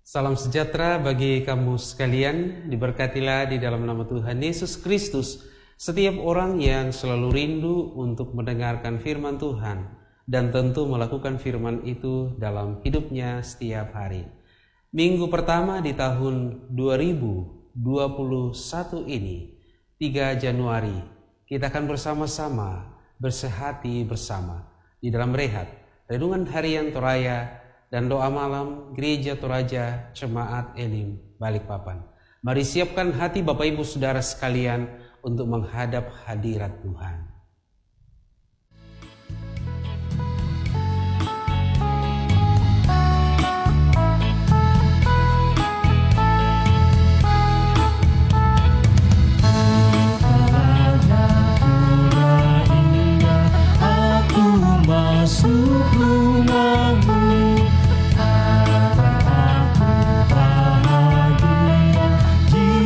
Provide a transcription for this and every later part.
Salam sejahtera bagi kamu sekalian, diberkatilah di dalam nama Tuhan Yesus Kristus setiap orang yang selalu rindu untuk mendengarkan firman Tuhan dan tentu melakukan firman itu dalam hidupnya setiap hari. Minggu pertama di tahun 2021 ini, 3 Januari, kita akan bersama-sama bersehati bersama di dalam rehat, renungan harian Toraya, dan doa malam Gereja Toraja Jemaat Elim Balikpapan. Mari siapkan hati Bapak Ibu Saudara sekalian untuk menghadap hadirat Tuhan. Aku masuk rumahmu.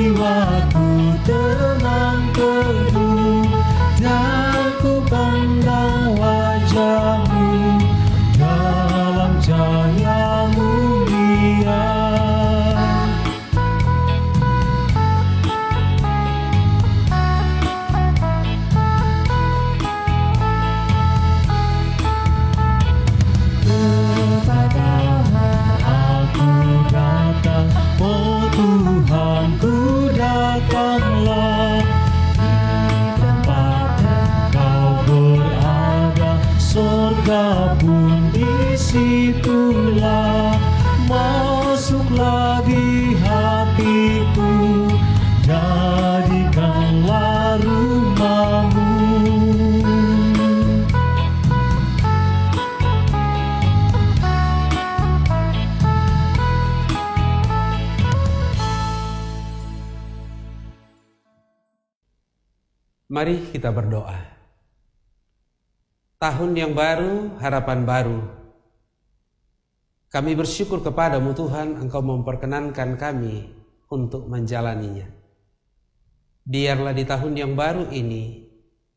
Jiwaku tenang teduh dan ku pandang wajahmu dalam cahaya mulia. Kepadamu aku datang, oh Tuhanku, datanglah di tempat Engkau berada, surga pun disitulah. Masuklah di hatiku, jadikanlah rumahmu. Mari kita berdoa. Tahun yang baru, harapan baru. Kami bersyukur kepadamu Tuhan, Engkau memperkenankan kami untuk menjalaninya. Biarlah di tahun yang baru ini,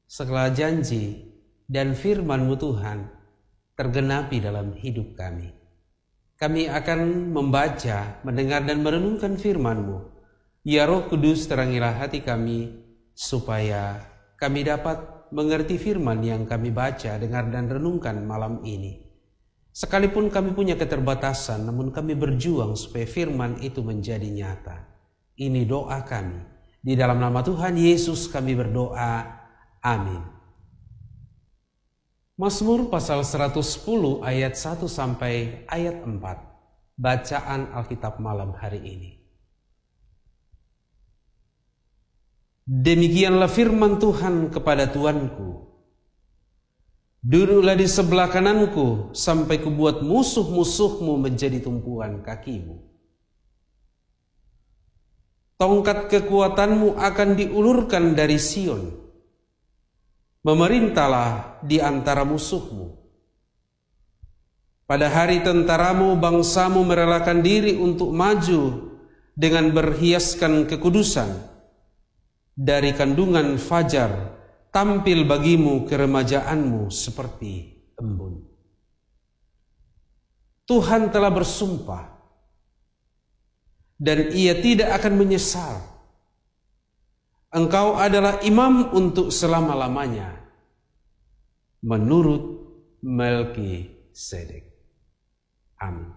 segala janji dan firman-Mu Tuhan tergenapi dalam hidup kami. Kami akan membaca, mendengar dan merenungkan firman-Mu. Ya Roh Kudus, terangilah hati kami, supaya kami dapat mengerti firman yang kami baca, dengar dan renungkan malam ini. Sekalipun kami punya keterbatasan, namun kami berjuang supaya firman itu menjadi nyata. Ini doa kami. Di dalam nama Tuhan Yesus kami berdoa. Amin. Mazmur pasal 110 ayat 1 sampai ayat 4. Bacaan Alkitab malam hari ini. Demikianlah firman Tuhan kepada Tuanku. Duduklah di sebelah kananku sampai kubuat musuh-musuhmu menjadi tumpuan kakimu. Tongkat kekuatanmu akan diulurkan dari Sion. Memerintahlah di antara musuhmu. Pada hari tentaramu, bangsamu merelakan diri untuk maju dengan berhiaskan kekudusan. Dari kandungan fajar tampil bagimu keremajaanmu seperti embun. Tuhan telah bersumpah dan ia tidak akan menyesal. Engkau adalah imam untuk selama-lamanya menurut Melkisedek. Amin.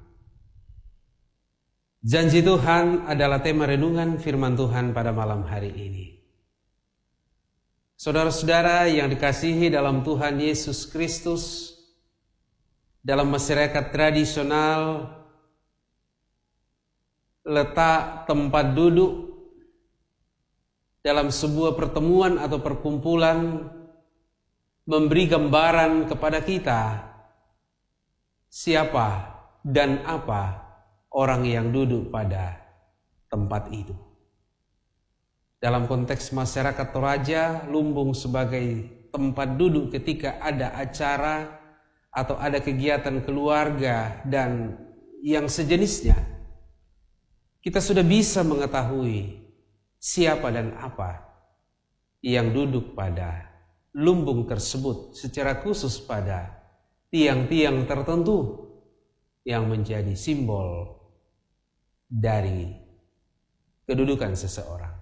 Janji Tuhan adalah tema renungan firman Tuhan pada malam hari ini. Saudara-saudara yang dikasihi dalam Tuhan Yesus Kristus, dalam masyarakat tradisional, letak tempat duduk dalam sebuah pertemuan atau perkumpulan memberi gambaran kepada kita siapa dan apa orang yang duduk pada tempat itu. Dalam konteks masyarakat Toraja, lumbung sebagai tempat duduk ketika ada acara atau ada kegiatan keluarga dan yang sejenisnya. Kita sudah bisa mengetahui siapa dan apa yang duduk pada lumbung tersebut, secara khusus pada tiang-tiang tertentu yang menjadi simbol dari kedudukan seseorang.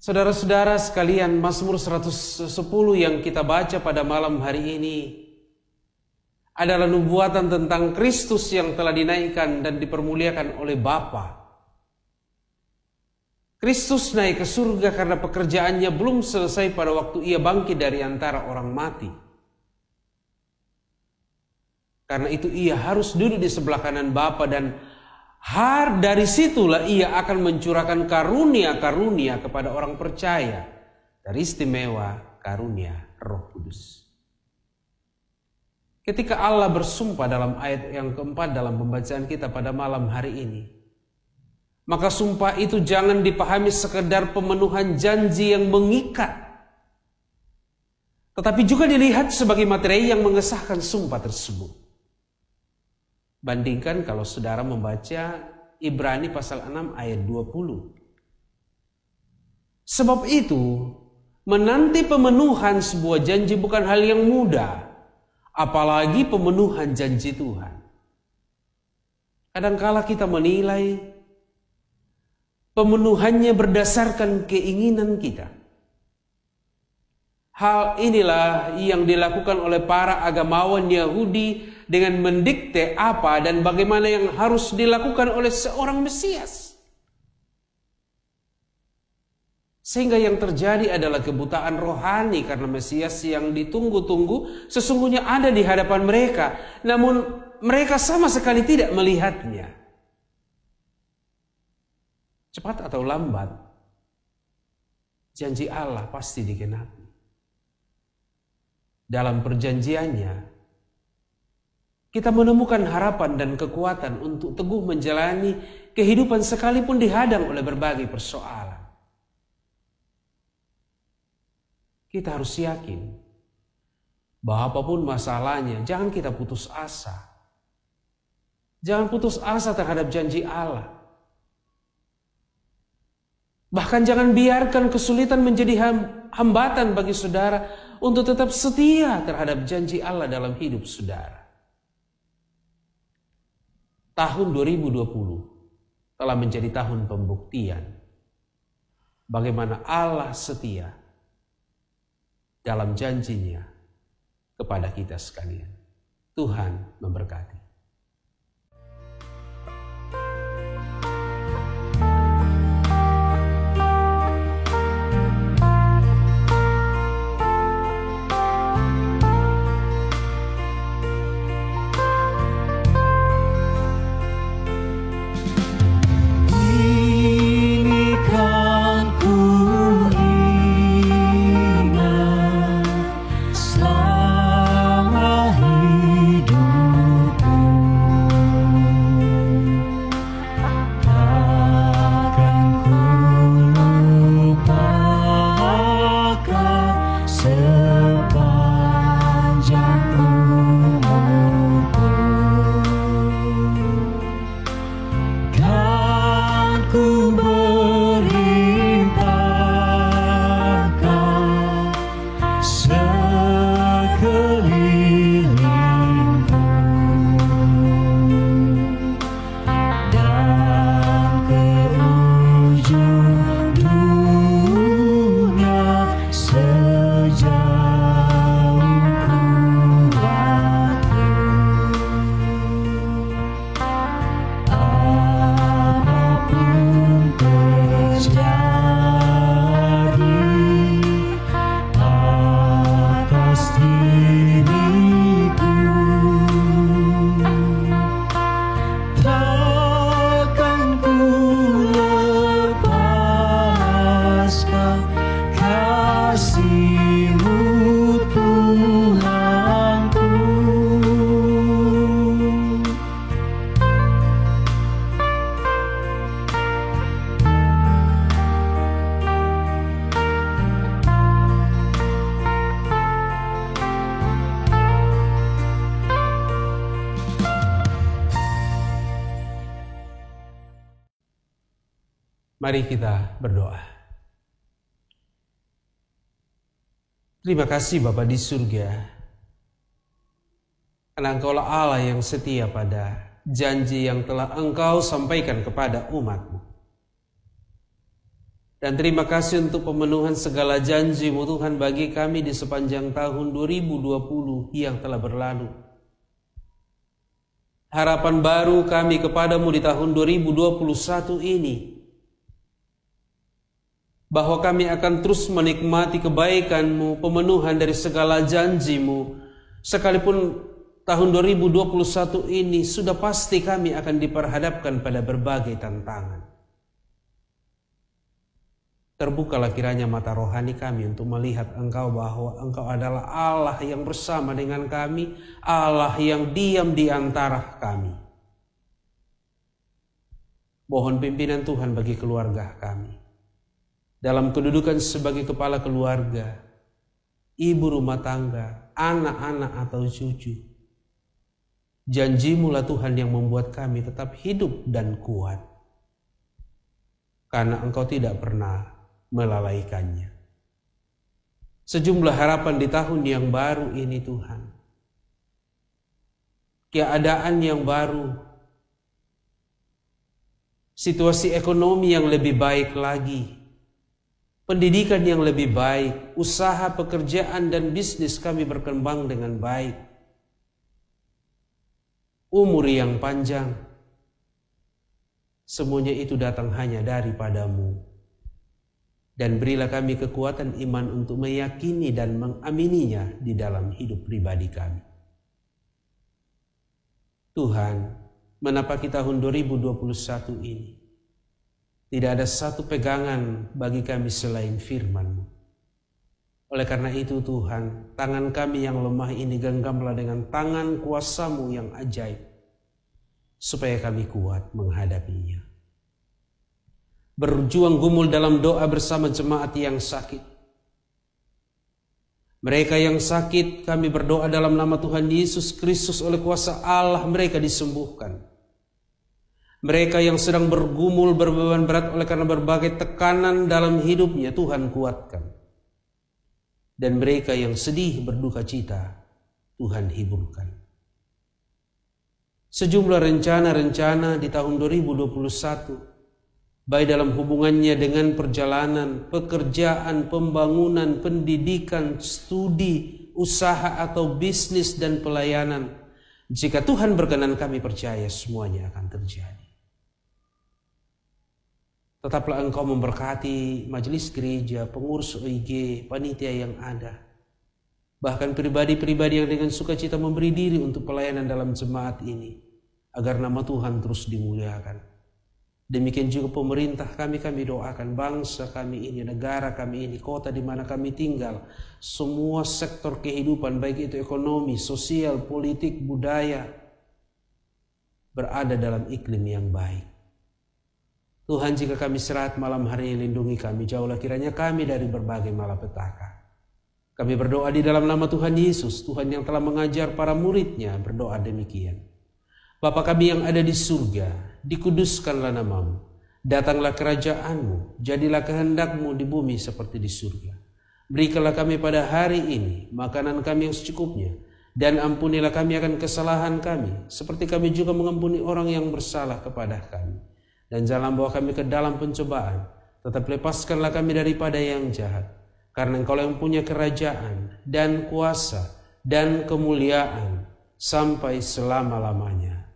Saudara-saudara sekalian, Mazmur 110 yang kita baca pada malam hari ini adalah nubuatan tentang Kristus yang telah dinaikkan dan dipermuliakan oleh Bapa. Kristus naik ke surga karena pekerjaannya belum selesai pada waktu ia bangkit dari antara orang mati. Karena itu ia harus duduk di sebelah kanan Bapa, dan dari situlah ia akan mencurahkan karunia-karunia kepada orang percaya, teristimewa karunia Roh Kudus. Ketika Allah bersumpah dalam ayat yang keempat dalam pembacaan kita pada malam hari ini, maka sumpah itu jangan dipahami sekedar pemenuhan janji yang mengikat, tetapi juga dilihat sebagai materi yang mengesahkan sumpah tersebut. Bandingkan kalau saudara membaca Ibrani pasal 6 ayat 20. Sebab itu, menanti pemenuhan sebuah janji bukan hal yang mudah, apalagi pemenuhan janji Tuhan. Kadangkala kita menilai pemenuhannya berdasarkan keinginan kita. Hal inilah yang dilakukan oleh para agamawan Yahudi dengan mendikte apa dan bagaimana yang harus dilakukan oleh seorang Mesias. Sehingga yang terjadi adalah kebutaan rohani karena Mesias yang ditunggu-tunggu sesungguhnya ada di hadapan mereka, namun mereka sama sekali tidak melihatnya. Cepat atau lambat, janji Allah pasti digenapi. Dalam perjanjiannya, kita menemukan harapan dan kekuatan untuk teguh menjalani kehidupan sekalipun dihadang oleh berbagai persoalan. Kita harus yakin bahwa apapun masalahnya, jangan kita putus asa. Jangan putus asa terhadap janji Allah. Bahkan jangan biarkan kesulitan menjadi hambatan bagi saudara untuk tetap setia terhadap janji Allah dalam hidup saudara. Tahun 2020 telah menjadi tahun pembuktian bagaimana Allah setia dalam janjinya kepada kita sekalian. Tuhan memberkati. Mari kita berdoa. Terima kasih Bapa di surga, karena Engkaulah Allah yang setia pada janji yang telah Engkau sampaikan kepada umat-Mu. Dan terima kasih untuk pemenuhan segala janji-Mu Tuhan bagi kami di sepanjang tahun 2020 yang telah berlalu. Harapan baru kami kepadamu di tahun 2021 ini, bahwa kami akan terus menikmati kebaikan-Mu, pemenuhan dari segala janji-Mu, sekalipun tahun 2021 ini sudah pasti kami akan diperhadapkan pada berbagai tantangan. Terbukalah kiranya mata rohani kami untuk melihat Engkau, bahwa Engkau adalah Allah yang bersama dengan kami, Allah yang diam di antara kami. Mohon pimpinan Tuhan bagi keluarga kami, dalam kedudukan sebagai kepala keluarga, ibu rumah tangga, anak-anak atau cucu. Janji-Mu lah Tuhan yang membuat kami tetap hidup dan kuat, karena Engkau tidak pernah melalaikannya. Sejumlah harapan di tahun yang baru ini Tuhan. Keadaan yang baru, situasi ekonomi yang lebih baik lagi, pendidikan yang lebih baik, usaha, pekerjaan dan bisnis kami berkembang dengan baik, umur yang panjang, semuanya itu datang hanya daripada-Mu. Dan berilah kami kekuatan iman untuk meyakini dan mengamininya di dalam hidup pribadi kami. Tuhan, menapaki tahun 2021 ini, tidak ada satu pegangan bagi kami selain firman-Mu. Oleh karena itu Tuhan, tangan kami yang lemah ini genggamlah dengan tangan kuasa-Mu yang ajaib, supaya kami kuat menghadapinya. Berjuang gumul dalam doa bersama jemaat yang sakit. Mereka yang sakit, kami berdoa dalam nama Tuhan Yesus Kristus, oleh kuasa Allah mereka disembuhkan. Mereka yang sedang bergumul, berbeban berat oleh karena berbagai tekanan dalam hidupnya, Tuhan kuatkan. Dan mereka yang sedih berduka cita, Tuhan hiburkan. Sejumlah rencana-rencana di tahun 2021, baik dalam hubungannya dengan perjalanan, pekerjaan, pembangunan, pendidikan, studi, usaha atau bisnis dan pelayanan. Jika Tuhan berkenan, kami percaya semuanya akan terjadi. Tetaplah Engkau memberkati majelis gereja, pengurus OIG, panitia yang ada. Bahkan pribadi-pribadi yang dengan sukacita memberi diri untuk pelayanan dalam jemaat ini, agar nama Tuhan terus dimuliakan. Demikian juga pemerintah kami doakan, bangsa kami ini, negara kami ini, kota di mana kami tinggal, semua sektor kehidupan, baik itu ekonomi, sosial, politik, budaya, berada dalam iklim yang baik. Tuhan, jika kami istirahat malam hari ini, lindungi kami, jauhlah kiranya kami dari berbagai malapetaka. Kami berdoa di dalam nama Tuhan Yesus, Tuhan yang telah mengajar para muridnya berdoa demikian. Bapa kami yang ada di surga, dikuduskanlah nama-Mu, datanglah kerajaan-Mu, jadilah kehendak-Mu di bumi seperti di surga. Berikanlah kami pada hari ini makanan kami yang secukupnya, dan ampunilah kami akan kesalahan kami, seperti kami juga mengampuni orang yang bersalah kepada kami. Dan jangan bawa kami ke dalam pencobaan, tetap lepaskanlah kami daripada yang jahat, karena Engkau yang punya kerajaan dan kuasa dan kemuliaan sampai selama-lamanya.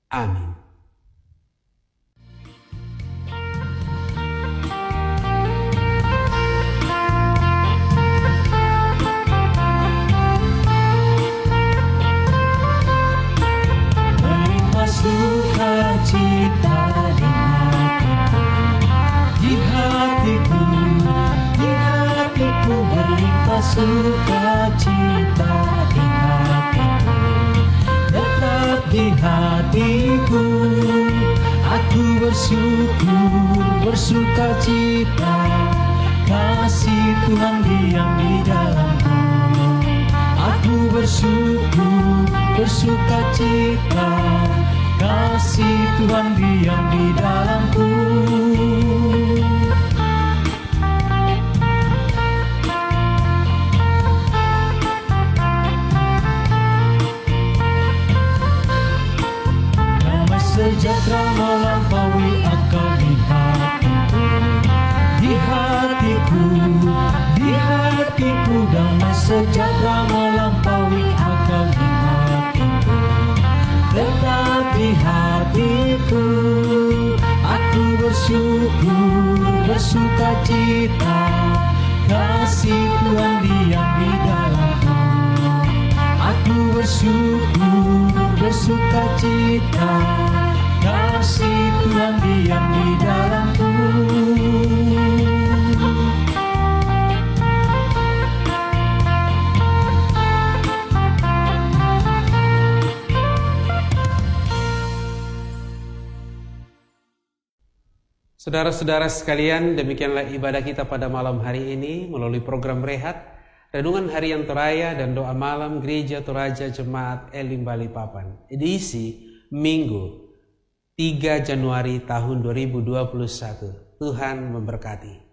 Amin. Melimpah sukacita di hatiku, berlimpah sukacita di hatiku. Tetap di hatiku, aku bersyukur, bersukacita, kasih Tuhan diam di dalamku. Aku bersyukur, bersukacita, kasih Tuhan diam di dalamku. sejahtera melampaui akal di hatiku. Di hatiku damai sejahtera melampaui akal di hatiku. Tetap di hatiku, aku bersyukur, bersukacita, kasih Tuhan diam di dalamku. Aku bersyukur, bersukacita, kasih Tuhan diam di dalamku. Saudara-saudara sekalian, demikianlah ibadah kita pada malam hari ini melalui program Rehat, Renungan Harian Toraya dan Doa Malam Gereja Toraja Jemaat Elim Balikpapan, edisi Minggu 3 Januari tahun 2021. Tuhan memberkati.